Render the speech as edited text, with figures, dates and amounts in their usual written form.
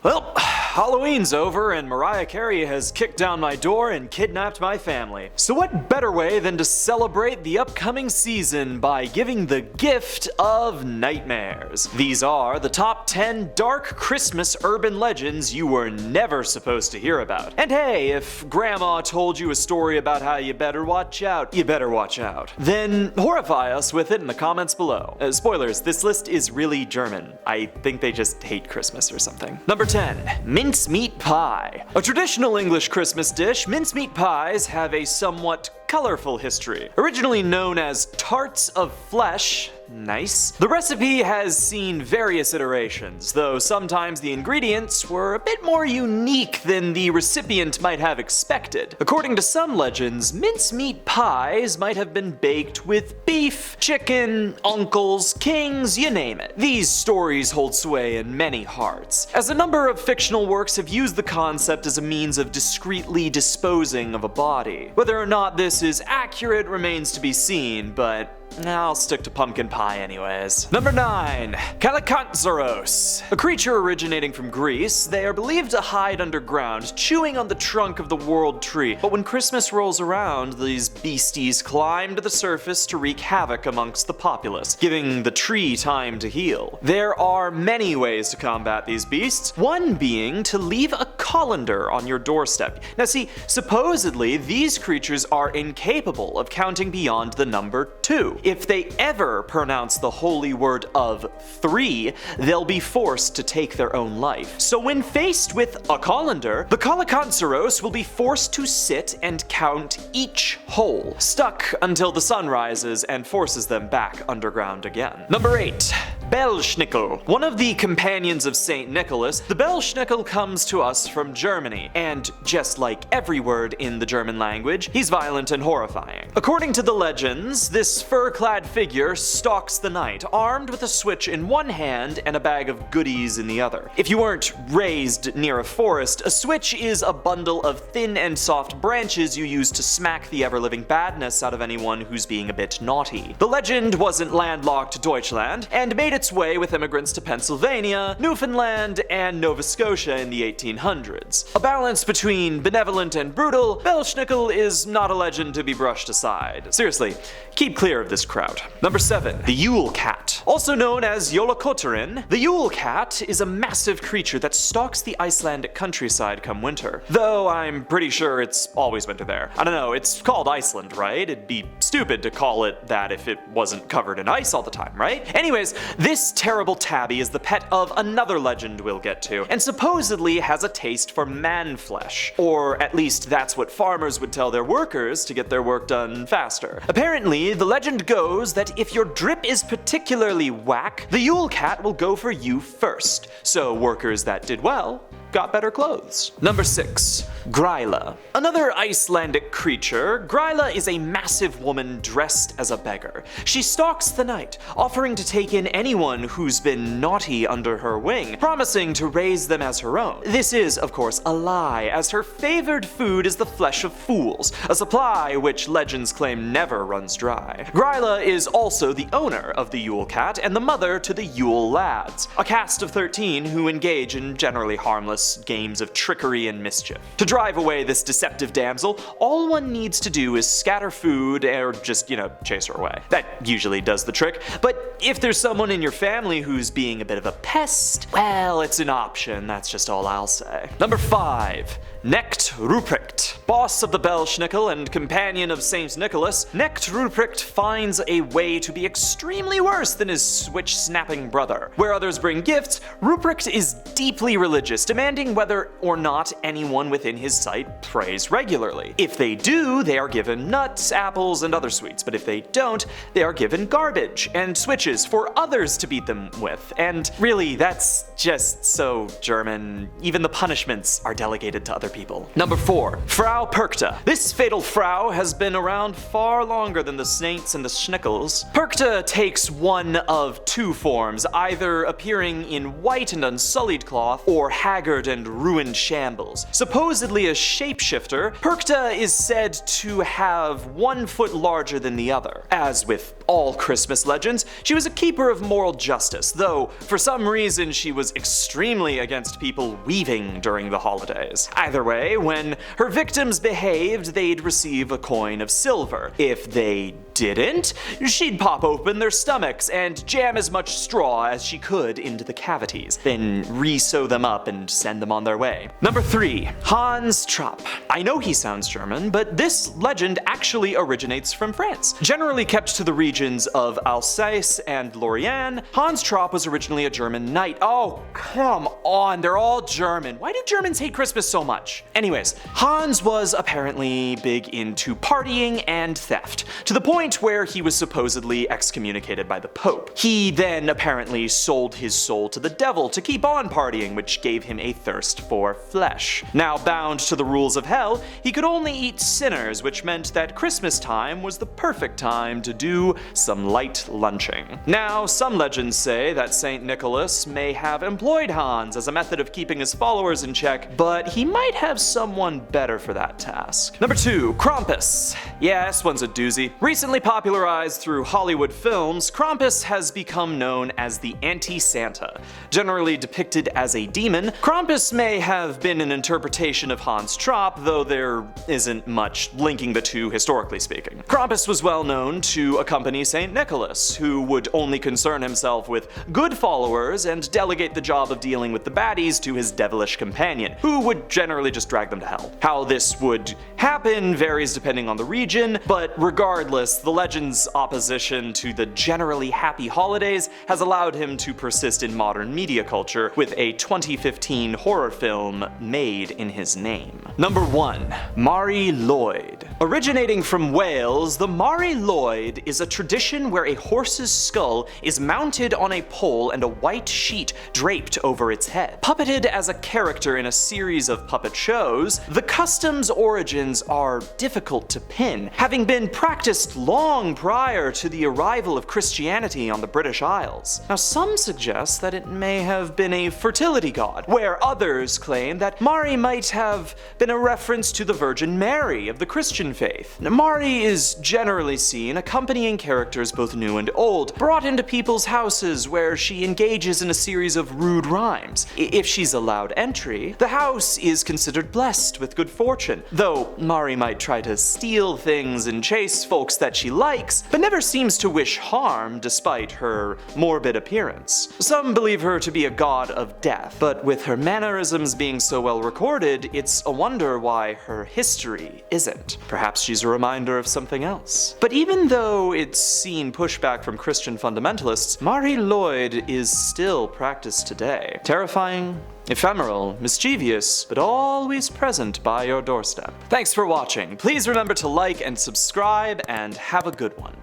Well, Halloween's over and Mariah Carey has kicked down my door and kidnapped my family. So what better way than to celebrate the upcoming season by giving the gift of nightmares? These are the top 10 dark Christmas urban legends you were never supposed to hear about. And hey, if Grandma told you a story about how you better watch out, you better watch out. Then horrify us with it in the comments below. Spoilers, this list is really German. I think they just hate Christmas or something. Number 10. Mincemeat pie. A traditional English Christmas dish, mincemeat pies have a somewhat colorful history. Originally known as tarts of flesh, nice, the recipe has seen various iterations, though sometimes the ingredients were a bit more unique than the recipient might have expected. According to some legends, mincemeat pies might have been baked with beef, chicken, uncles, kings, you name it. These stories hold sway in many hearts, as a number of fictional works have used the concept as a means of discreetly disposing of a body. Whether or not this is accurate remains to be seen, but I'll stick to pumpkin pie anyways. Number 9. Kalakantzaros. A creature originating from Greece, they are believed to hide underground, chewing on the trunk of the world tree. But when Christmas rolls around, these beasties climb to the surface to wreak havoc amongst the populace, giving the tree time to heal. There are many ways to combat these beasts, one being to leave a colander on your doorstep. Now see, supposedly these creatures are incapable of counting beyond the number 2. If they ever pronounce the holy word of 3, they'll be forced to take their own life. So when faced with a colander, the Kalakantzaros will be forced to sit and count each hole, stuck until the sun rises and forces them back underground again. Number 8. Belsnickel. One of the companions of St. Nicholas, the Belsnickel comes to us from Germany, and just like every word in the German language, he's violent and horrifying. According to the legends, this fur-clad figure stalks the night, armed with a switch in one hand and a bag of goodies in the other. If you weren't raised near a forest, a switch is a bundle of thin and soft branches you use to smack the ever-living badness out of anyone who's being a bit naughty. The legend wasn't landlocked Deutschland, and made its way with immigrants to Pennsylvania, Newfoundland, and Nova Scotia in the 1800s. A balance between benevolent and brutal, Belsnickel is not a legend to be brushed aside. Seriously, keep clear of this crowd. Number 7. The Yule Cat. Also known as Jólakötturinn, the Yule Cat is a massive creature that stalks the Icelandic countryside come winter. Though I'm pretty sure it's always winter there. I don't know, it's called Iceland, right? It'd be stupid to call it that if it wasn't covered in ice all the time, right? Anyways, this terrible tabby is the pet of another legend we'll get to, and supposedly has a taste for man flesh. Or at least that's what farmers would tell their workers to get their work done faster. Apparently, the legend goes that if your drip is particularly whack, the Yule Cat will go for you first. So workers that did well got better clothes. Number 6. Gryla. Another Icelandic creature, Gryla is a massive woman dressed as a beggar. She stalks the night, offering to take in anyone who's been naughty under her wing, promising to raise them as her own. This is, of course, a lie, as her favored food is the flesh of fools, a supply which legends claim never runs dry. Gryla is also the owner of the Yule Cat and the mother to the Yule Lads, a cast of 13 who engage in generally harmless games of trickery and mischief. To drive away this deceptive damsel, all one needs to do is scatter food or just, chase her away. That usually does the trick, but if there's someone in your family who's being a bit of a pest, well, it's an option, that's just all I'll say. Number 5. Knecht Ruprecht. Boss of the Belsnickel and companion of St. Nicholas, Knecht Ruprecht finds a way to be extremely worse than his switch-snapping brother. Where others bring gifts, Ruprecht is deeply religious, demanding whether or not anyone within his sight prays regularly. If they do, they are given nuts, apples, and other sweets, but if they don't, they are given garbage and switches for others to beat them with. And really, that's just so German. Even the punishments are delegated to other people. Number 4. Frau Frau Perkta. This fatal Frau has been around far longer than the saints and the schnickels. Perkta takes one of two forms, either appearing in white and unsullied cloth, or haggard and ruined shambles. Supposedly a shapeshifter, Perkta is said to have 1 foot larger than the other. As with all Christmas legends, she was a keeper of moral justice, though for some reason she was extremely against people weaving during the holidays. Either way, when her victims behaved, they'd receive a coin of silver. If they didn't, she'd pop open their stomachs and jam as much straw as she could into the cavities, then re-sew them up and send them on their way. Number 3. Hans Trapp. I know he sounds German, but this legend actually originates from France. Generally kept to the regions of Alsace and Lorraine, Hans Trapp was originally a German knight. Oh, come on, they're all German. Why do Germans hate Christmas so much? Anyways, Hans was apparently big into partying and theft, to the point where he was supposedly excommunicated by the Pope. He then apparently sold his soul to the devil to keep on partying, which gave him a thirst for flesh. Now bound to the rules of hell, he could only eat sinners, which meant that Christmas time was the perfect time to do some light lunching. Now, some legends say that St. Nicholas may have employed Hans as a method of keeping his followers in check, but he might have someone better for that task. Number 2. Krampus. Yeah, this one's a doozy. Recently popularized through Hollywood films, Krampus has become known as the anti-Santa. Generally depicted as a demon, Krampus may have been an interpretation of Hans Trapp, though there isn't much linking the two historically speaking. Krampus was well known to accompany St. Nicholas, who would only concern himself with good followers and delegate the job of dealing with the baddies to his devilish companion, who would generally just drag them to hell. How this would happen varies depending on the region, but regardless, the legend's opposition to the generally happy holidays has allowed him to persist in modern media culture, with a 2015 horror film made in his name. Number 1. Mari Lwyd. Originating from Wales, the Mari Lwyd is a tradition where a horse's skull is mounted on a pole and a white sheet draped over its head. Puppeted as a character in a series of puppet shows, the custom's origins are difficult to pin, having been practiced long prior to the arrival of Christianity on the British Isles. Now, some suggest that it may have been a fertility god, where others claim that Mari might have been a reference to the Virgin Mary of the Christian faith. Now, Mari is generally seen accompanying characters both new and old, brought into people's houses where she engages in a series of rude rhymes. If she's allowed entry, the house is considered blessed with good fortune, though Mari might try to steal things and chase folks that she likes, but never seems to wish harm despite her morbid appearance. Some believe her to be a god of death, but with her mannerisms being so well recorded, it's a wonder why her history isn't. Perhaps she's a reminder of something else. But even though it's seen pushback from Christian fundamentalists, Mari Lwyd is still practiced today. Terrifying, ephemeral, mischievous, but always present by your doorstep. Thanks for watching. Please remember to like and subscribe, and have a good one.